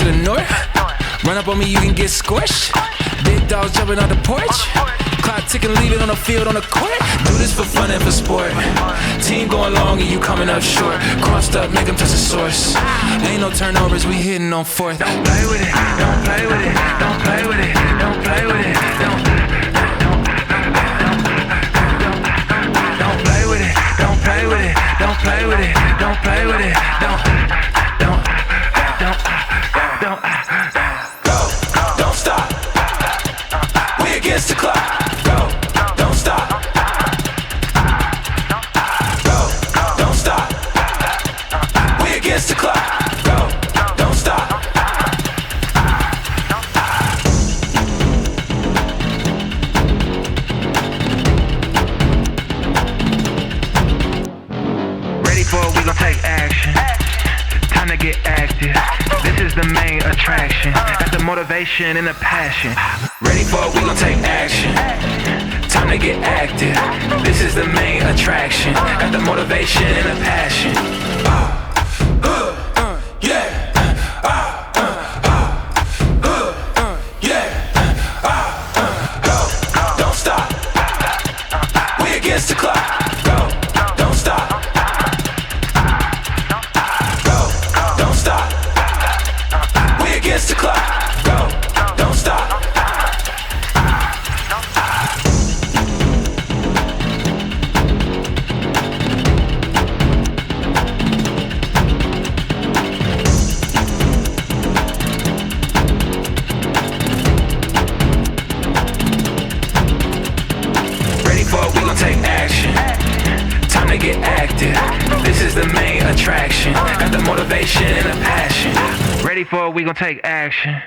the north. Run up on me, you can get squished. Big dogs jumping on the porch. Clock ticking, leave it on the field, on the court. Do this for fun and for sport. Team going long and you coming up short. Crossed up, make them touch the source. Ain't no turnovers, we hitting on fourth. Don't play with it, don't play with it, don't play with it, don't play with it, don't play with it, don't play with it, don't play with it, don't play with it, don't go, don't stop. We against the clock. Go, don't stop. Go, don't stop. We against the clock. Go, don't stop. Ready for it, we gon' take action. Time to get active. This is the main attraction. Got the motivation and the passion. Ready for it, we gon' take action. Time to get active. This is the main attraction. Got the motivation and the passion. Yeah. Go, don't stop. We against the clock. Go, don't stop. Go, don't stop. We against the clock. Go, don't stop. Ready for it, we gon' take action. Time to get active. This is the main attraction. Got the motivation and the passion. Ready for it, we gon' take action.